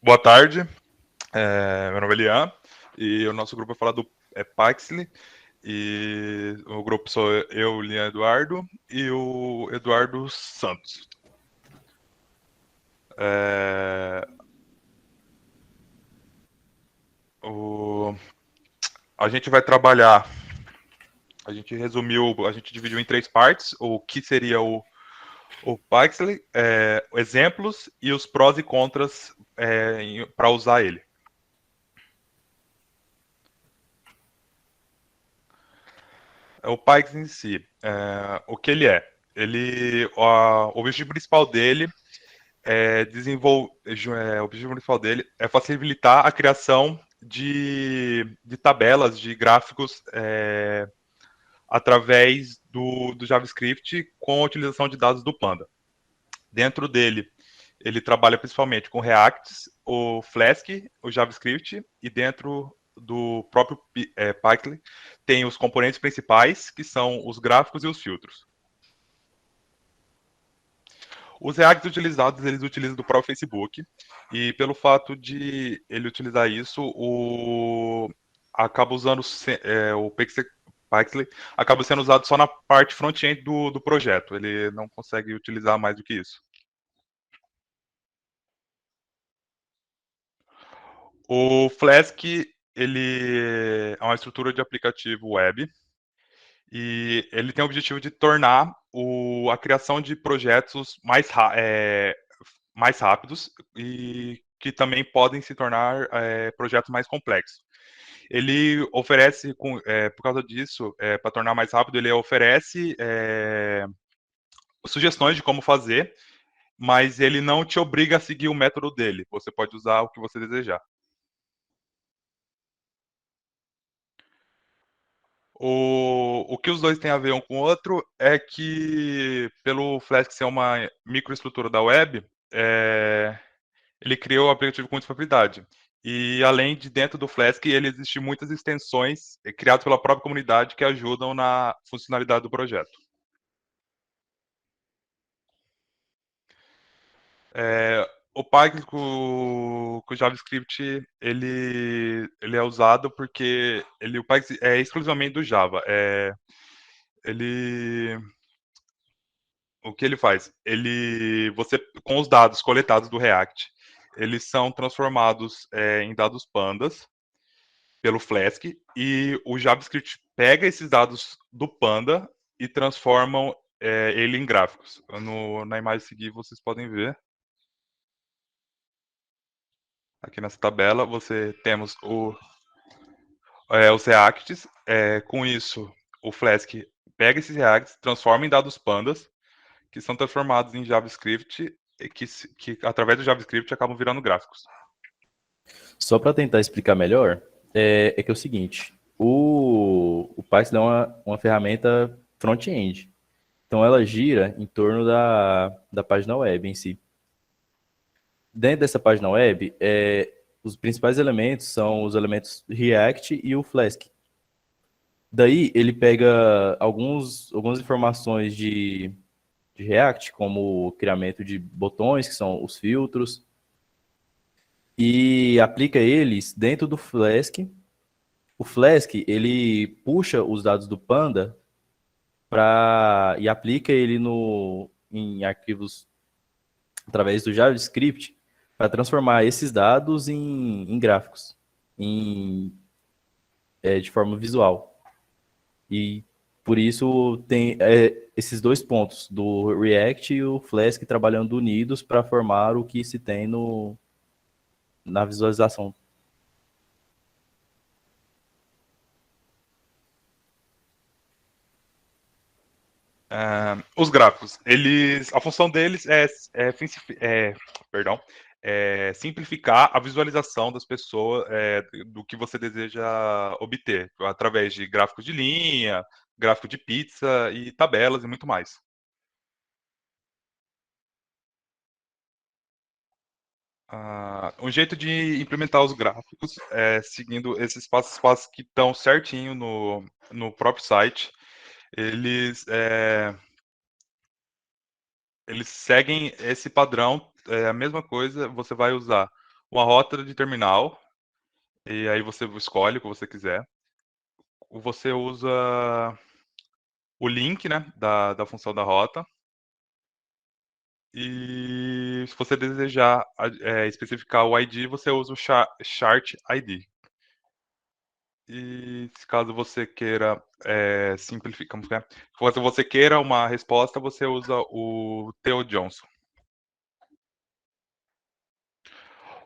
Boa tarde, meu nome é Lian e o nosso grupo vai falar do Paxley. E o grupo sou eu, Lian Eduardo, e o Eduardo Santos. É, o, a gente vai trabalhar, a gente resumiu, a gente dividiu em 3 partes, o que seria o Paxley, exemplos e os prós e contras para usar ele. O Pyx em si, o que ele é? O objetivo principal dele o objetivo principal dele é facilitar a criação de tabelas, de gráficos através do JavaScript com a utilização de dados do Panda. Dentro dele, ele trabalha principalmente com React, o Flask, o JavaScript, e dentro do próprio Python tem os componentes principais, que são os gráficos e os filtros. Os Reacts utilizados, eles utilizam do próprio Facebook, e pelo fato de ele utilizar isso, acaba usando o Pixel acaba sendo usado só na parte front-end do projeto, ele não consegue utilizar mais do que isso. O Flask, ele é uma estrutura de aplicativo web, e ele tem o objetivo de tornar a criação de projetos mais rápidos e que também podem se tornar projetos mais complexos. Ele oferece, por causa disso, para tornar mais rápido, ele oferece sugestões de como fazer, mas ele não te obriga a seguir o método dele. Você pode usar o que você desejar. O que os dois têm a ver um com o outro é que, pelo Flask ser uma microestrutura da web, ele criou o aplicativo com muita facilidade. E além de dentro do Flask, ele existe muitas extensões criadas pela própria comunidade que ajudam na funcionalidade do projeto. O Python com o JavaScript ele é usado porque o Python é exclusivamente do Java. Ele O que ele faz? Você com os dados coletados do React, eles são transformados em dados pandas pelo Flask, e o JavaScript pega esses dados do Panda e transformam ele em gráficos. Na imagem a seguir, vocês podem ver. Aqui nessa tabela, temos os Reacts. Com isso, o Flask pega esses Reacts, transforma em dados pandas, que são transformados em JavaScript, que através do JavaScript acabam virando gráficos. Só para tentar explicar melhor, que é o seguinte, o Python é uma ferramenta front-end. Então ela gira em torno da página web em si. Dentro dessa página web, os principais elementos são os elementos React e o Flask. Daí ele pega algumas informações de React, como o criamento de botões, que são os filtros, e aplica eles dentro do Flask. O Flask, ele puxa os dados do Panda e aplica ele em arquivos através do JavaScript para transformar esses dados em gráficos, de forma visual. E por isso tem esses dois pontos, do React e o Flask trabalhando unidos para formar o que se tem na visualização. Os gráficos, a função deles perdão, simplificar a visualização das pessoas do que você deseja obter, através de gráficos de linha, gráfico de pizza e tabelas e muito mais. Um jeito de implementar os gráficos é seguindo esses passos a passos que estão certinho no próprio site. Eles seguem esse padrão, a mesma coisa, você vai usar uma rota de terminal, e aí você escolhe o que você quiser. Você usa o link, né, da função da rota. E se você desejar especificar o ID, você usa o chart ID. E se caso você queira simplificar, como que é? Se você queira uma resposta, você usa o Theo Johnson.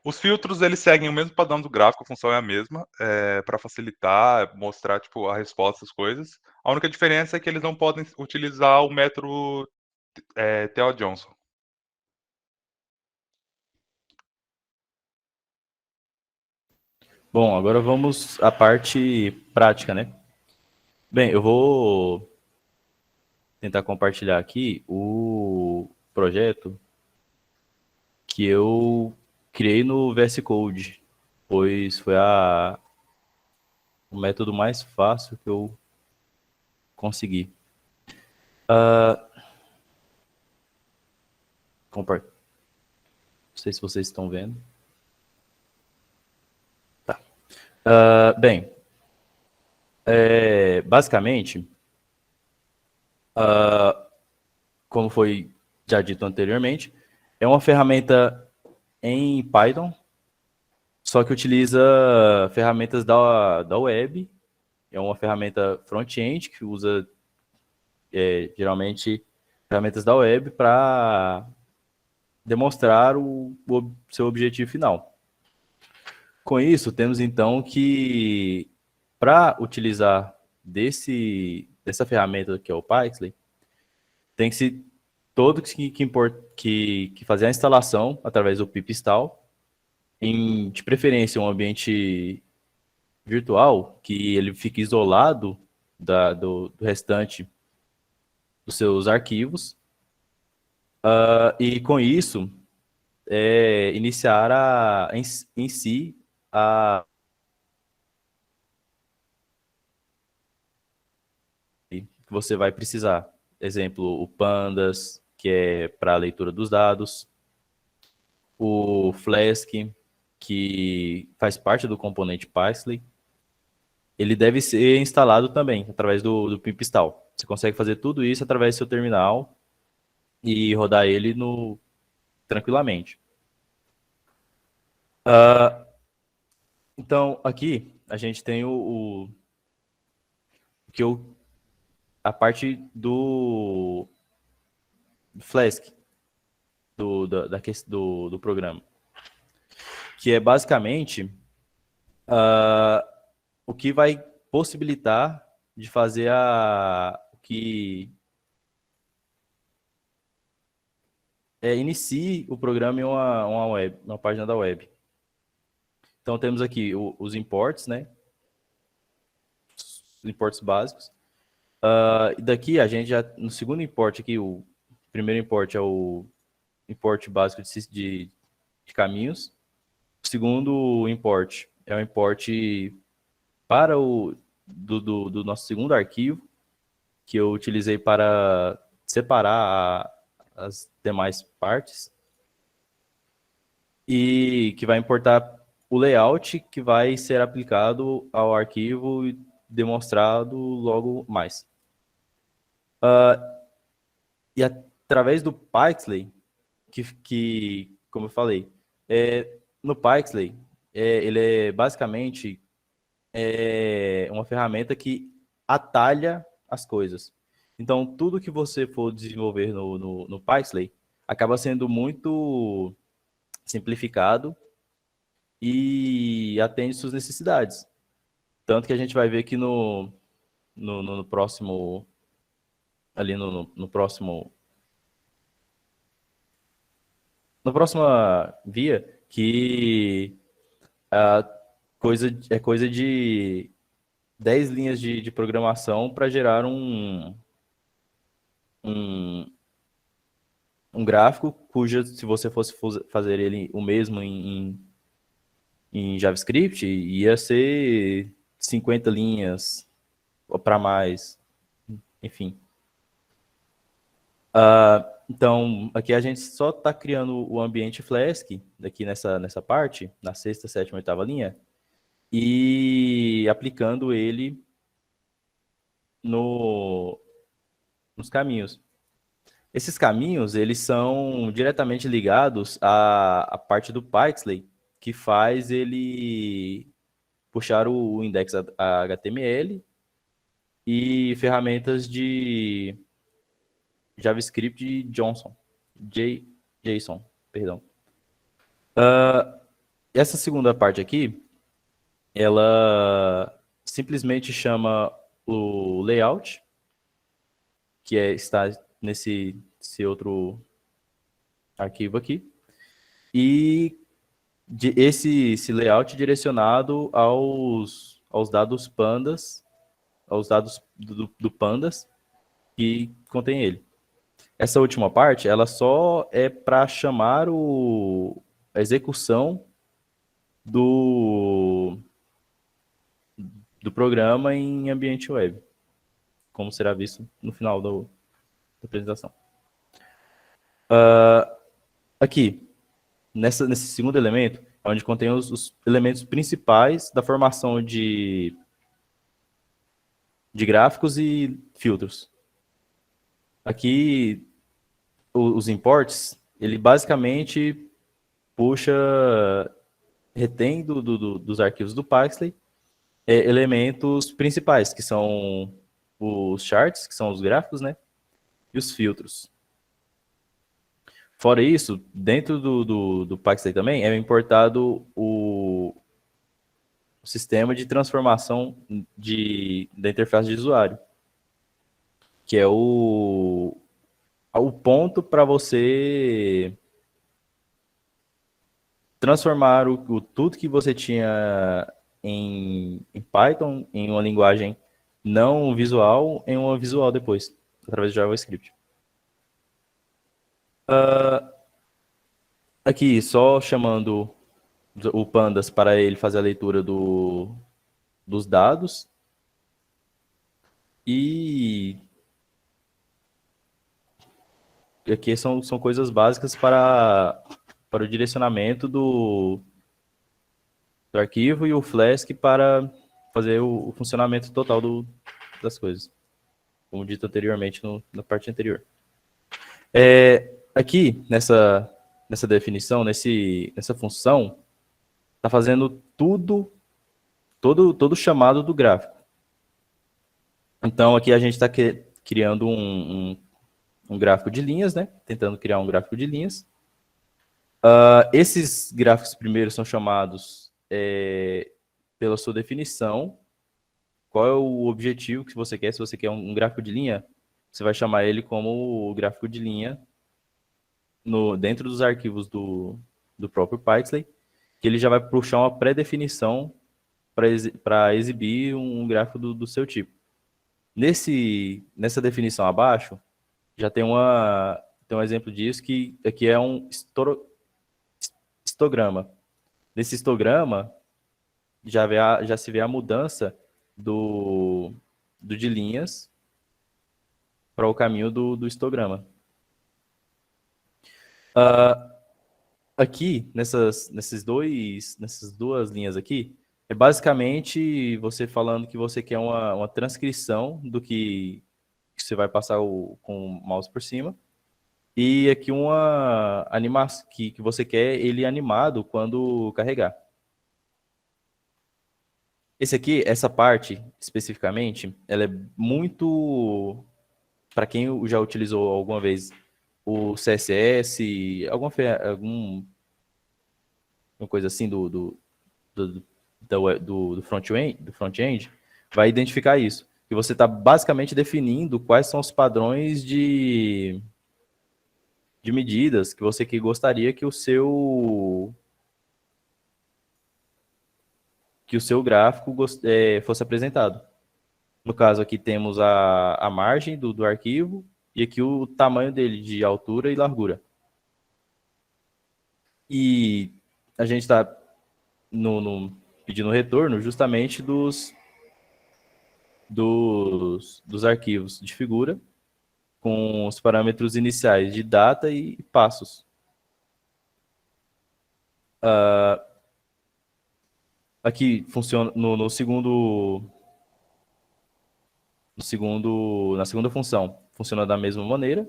Os filtros, eles seguem o mesmo padrão do gráfico, a função é a mesma, para facilitar, mostrar tipo, a resposta às coisas. A única diferença é que eles não podem utilizar o método Theo Johnson. Bom, agora vamos à parte prática, né? Bem, eu vou tentar compartilhar aqui o projeto que eu criei no VS Code, pois foi o método mais fácil que eu consegui. Não sei se vocês estão vendo. Tá. Bem, basicamente, como foi já dito anteriormente, é uma ferramenta em Python, só que utiliza ferramentas da web. É uma ferramenta front-end que usa geralmente ferramentas da web para demonstrar o seu objetivo final. Com isso, temos então que, para utilizar dessa ferramenta que é o Pixlr, tem que ser todo que fazer a instalação através do pip install, de preferência um ambiente virtual, que ele fique isolado do restante dos seus arquivos, e com isso, iniciar em si a que você vai precisar. Exemplo, o Pandas, que é para a leitura dos dados, o Flask, que faz parte do componente Pixlr, ele deve ser instalado também através do pip install. Você consegue fazer tudo isso através do seu terminal e rodar ele tranquilamente. Então, aqui a gente tem que a parte do Flask do programa, que é basicamente o que vai possibilitar de fazer o que inicie o programa em uma página da web. Então temos aqui os imports, né? Os imports básicos. E daqui a gente já, no segundo import aqui, o primeiro import é o import básico de caminhos. O segundo import é o import para do nosso segundo arquivo, que eu utilizei para separar as demais partes, e que vai importar o layout que vai ser aplicado ao arquivo e demonstrado logo mais. E através do Pixlr, que como eu falei, no Pixlr, ele é basicamente uma ferramenta que atalha as coisas. Então, tudo que você for desenvolver no Pixlr acaba sendo muito simplificado e atende suas necessidades. Tanto que a gente vai ver que no próximo, ali no próximo, na próxima via, que é coisa de 10 linhas de programação para gerar um, um gráfico cuja, se você fosse fazer ele o mesmo em JavaScript, ia ser 50 linhas ou para mais, enfim. Então, aqui a gente só está criando o ambiente Flask, aqui nessa parte, na sexta, sétima, oitava linha, e aplicando ele nos caminhos. Esses caminhos, eles são diretamente ligados à parte do Pixley, que faz ele puxar o index HTML e ferramentas de JavaScript de JSON, perdão. Essa segunda parte aqui, ela simplesmente chama o layout, que está nesse outro arquivo aqui, e esse layout direcionado aos dados pandas, aos dados do pandas que contém ele. Essa última parte, ela só é para chamar a execução do programa em ambiente web, como será visto no final da apresentação. Aqui, nesse segundo elemento, é onde contém os elementos principais da formação de gráficos e filtros. Aqui, os imports, ele basicamente puxa, retém dos arquivos do Pixley elementos principais, que são os charts, que são os gráficos, né? E os filtros. Fora isso, dentro do Pixley também é importado o sistema de transformação da interface de usuário, que é o ponto para você transformar tudo que você tinha em Python, em uma linguagem não visual, em uma visual depois, através de JavaScript. Aqui, só chamando o Pandas para ele fazer a leitura dos dados. E aqui são coisas básicas para o direcionamento do arquivo e o Flask para fazer o funcionamento total das coisas, como dito anteriormente na parte anterior. Aqui, nessa definição, nessa função, está fazendo todo o chamado do gráfico. Então, aqui a gente está criando um gráfico de linhas, né? Tentando criar um gráfico de linhas. Esses gráficos primeiros são chamados pela sua definição. Qual é o objetivo que você quer? Se você quer um gráfico de linha, você vai chamar ele como o gráfico de linha dentro dos arquivos do próprio Pixley, que ele já vai puxar uma pré-definição para exibir um gráfico do seu tipo. Nessa definição abaixo, já tem um exemplo disso, que aqui é um histograma. Nesse histograma, já se vê a mudança de linhas para o caminho do histograma. Aqui, nessas duas linhas aqui, é basicamente você falando que você quer uma transcrição do que você vai passar com o mouse por cima. E aqui uma animação que você quer ele animado quando carregar. Essa parte, especificamente, ela é muito... Para quem já utilizou alguma vez o CSS, alguma coisa assim do front-end, vai identificar isso. Que você está basicamente definindo quais são os padrões de medidas que você gostaria que o seu gráfico fosse apresentado. No caso, aqui temos a margem do arquivo e aqui o tamanho dele de altura e largura. E a gente está pedindo retorno justamente dos arquivos de figura com os parâmetros iniciais de data e passos. Aqui funciona na segunda função, funciona da mesma maneira.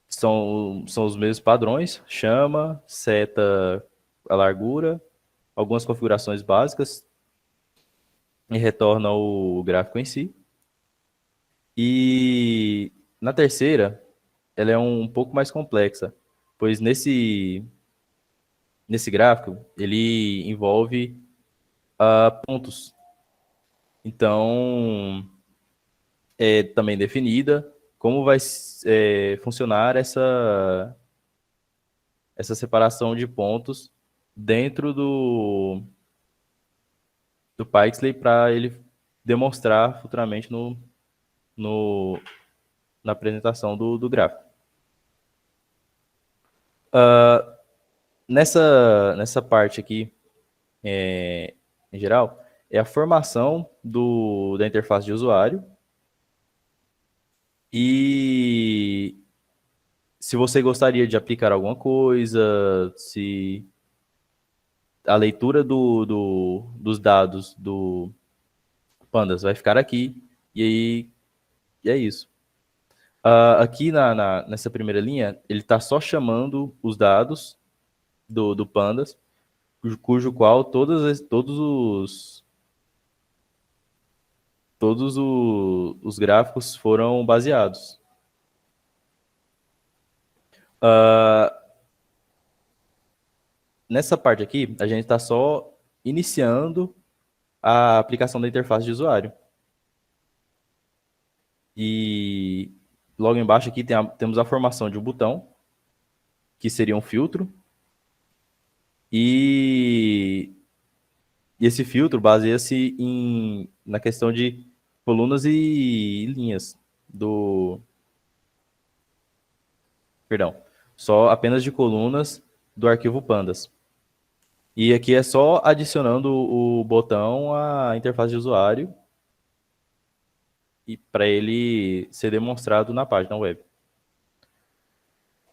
São os mesmos padrões, chama, seta a largura, algumas configurações básicas e retorna o gráfico em si. E na terceira, ela é um pouco mais complexa, pois nesse gráfico, ele envolve pontos. Então, é também definida como vai funcionar essa separação de pontos dentro do Pixley para ele demonstrar futuramente na apresentação do gráfico. Nessa parte aqui, em geral, é a formação da interface de usuário. E se você gostaria de aplicar alguma coisa, se a leitura dos dados do Pandas vai ficar aqui, e aí é isso. Aqui nessa primeira linha, ele está só chamando os dados do Pandas, cujo qual todos os gráficos foram baseados. Nessa parte aqui, a gente está só iniciando a aplicação da interface de usuário. E logo embaixo aqui temos a formação de um botão, que seria um filtro. E esse filtro baseia-se na questão de colunas e linhas Perdão, só apenas de colunas do arquivo pandas. E aqui é só adicionando o botão à interface de usuário e para ele ser demonstrado na página web.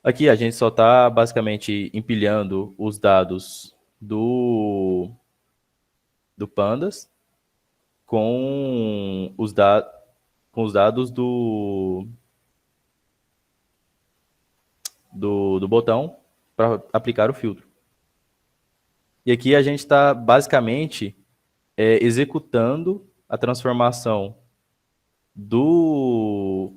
Aqui a gente só está basicamente empilhando os dados do pandas com os dados do botão para aplicar o filtro. E aqui a gente está basicamente executando a transformação dos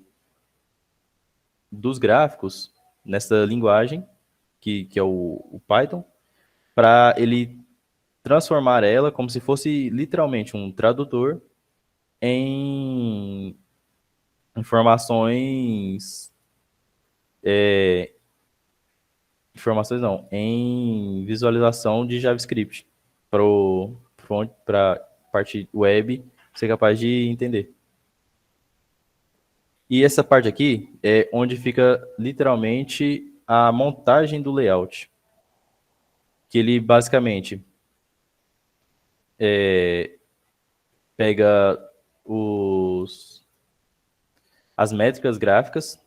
gráficos nessa linguagem, que é o Python, para ele transformar ela como se fosse literalmente um tradutor em em visualização de JavaScript para a parte web ser capaz de entender. E essa parte aqui é onde fica literalmente a montagem do layout, que ele basicamente pega as métricas gráficas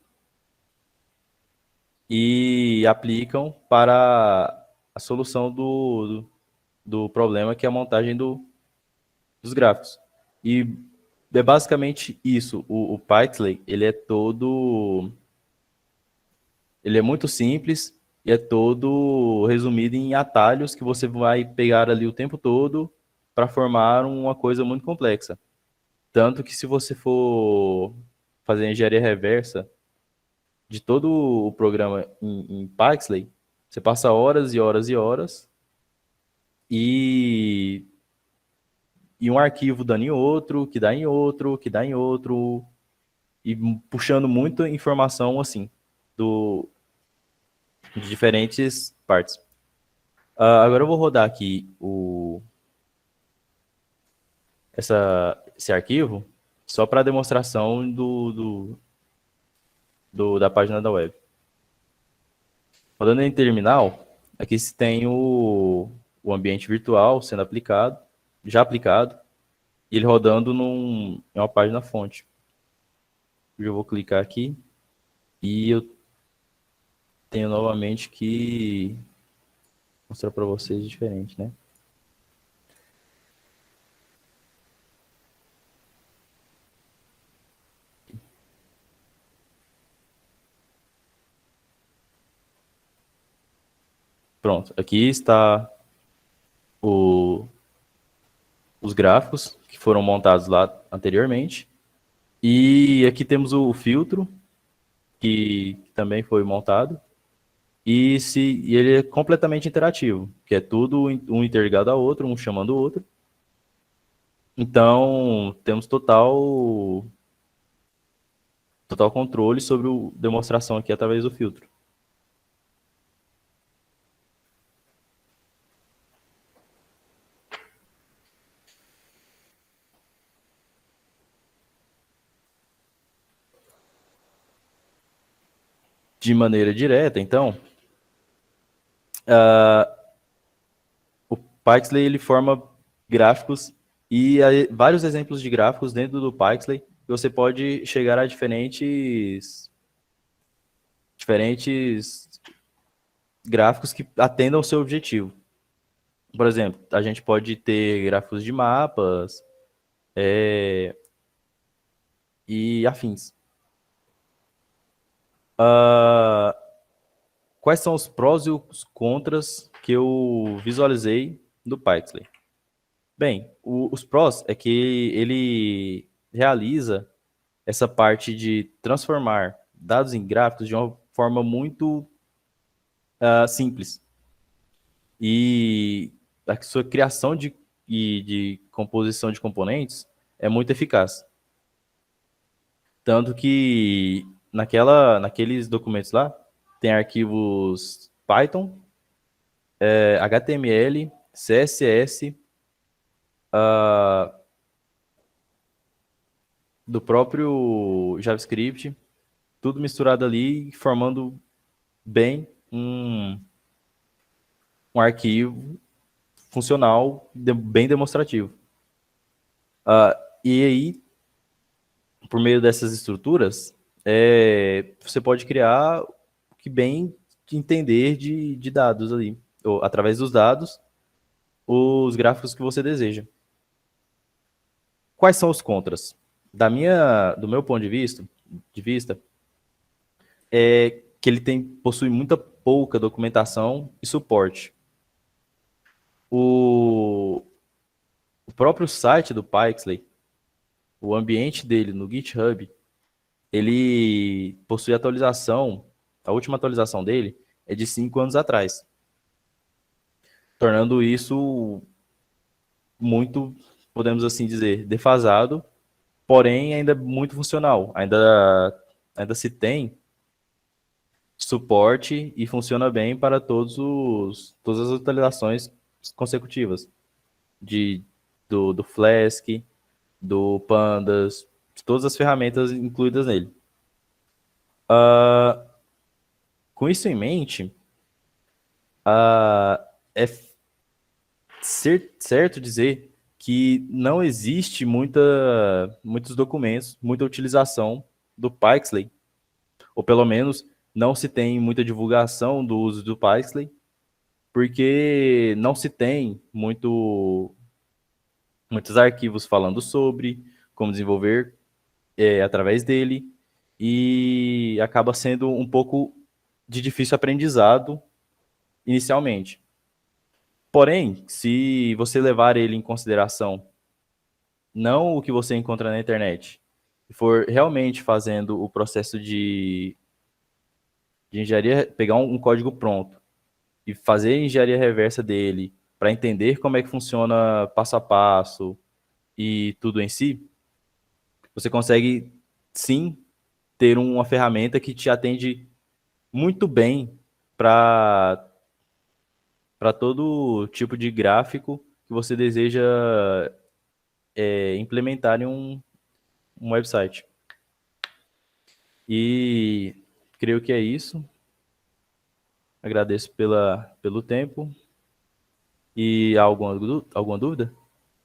e aplicam para a solução do problema, que é a montagem dos gráficos. E é basicamente isso. O Pixley, ele é muito simples e é todo resumido em atalhos que você vai pegar ali o tempo todo para formar uma coisa muito complexa. Tanto que se você for fazer engenharia reversa de todo o programa em Pixley, você passa horas e horas e horas e um arquivo dando em outro, que dá em outro, que dá em outro, e puxando muita informação assim de diferentes partes. Agora eu vou rodar aqui esse arquivo só para demonstração da página da web. Rodando em terminal, aqui se tem o ambiente virtual sendo já aplicado, e ele rodando em uma página fonte. Eu vou clicar aqui e eu tenho novamente que mostrar para vocês diferente, né? Pronto, aqui está o, os gráficos que foram montados lá anteriormente. E aqui temos o filtro, que também foi montado. E ele é completamente interativo, que é tudo um interligado ao outro, um chamando o outro. Então, temos total controle sobre a demonstração aqui através do filtro. De maneira direta, então, o Pixley ele forma gráficos e vários exemplos de gráficos dentro do Pixley. Você pode chegar a diferentes gráficos que atendam ao seu objetivo. Por exemplo, a gente pode ter gráficos de mapas e afins. Quais são os prós e os contras que eu visualizei do Pixley? Bem, os prós é que ele realiza essa parte de transformar dados em gráficos de uma forma muito simples. E a sua criação de composição de componentes é muito eficaz. Tanto que naqueles documentos lá, tem arquivos Python, HTML, CSS, do próprio JavaScript, tudo misturado ali, formando bem um arquivo funcional, bem demonstrativo. E aí, por meio dessas estruturas, você pode criar o que bem entender de dados ali, ou através dos dados, os gráficos que você deseja. Quais são os contras? Do meu ponto de vista, é que ele possui muita pouca documentação e suporte. O próprio site do Pixley, o ambiente dele no GitHub, ele possui atualização, a última atualização dele é de 5 anos atrás, tornando isso muito, podemos assim dizer, defasado, porém ainda muito funcional. Ainda se tem suporte e funciona bem para todas as atualizações consecutivas do Flask, do Pandas, todas as ferramentas incluídas nele. Com isso em mente, é certo dizer que não existe muitos documentos, muita utilização do Pixley, ou pelo menos não se tem muita divulgação do uso do Pixley, porque não se tem muitos arquivos falando sobre como desenvolver através dele, e acaba sendo um pouco de difícil aprendizado inicialmente. Porém, se você levar ele em consideração, não o que você encontra na internet, e for realmente fazendo o processo de engenharia, pegar um código pronto e fazer a engenharia reversa dele para entender como é que funciona passo a passo e tudo em si, você consegue sim ter uma ferramenta que te atende muito bem para todo tipo de gráfico que você deseja implementar em um website. E creio que é isso. Agradeço pelo tempo. E há alguma dúvida?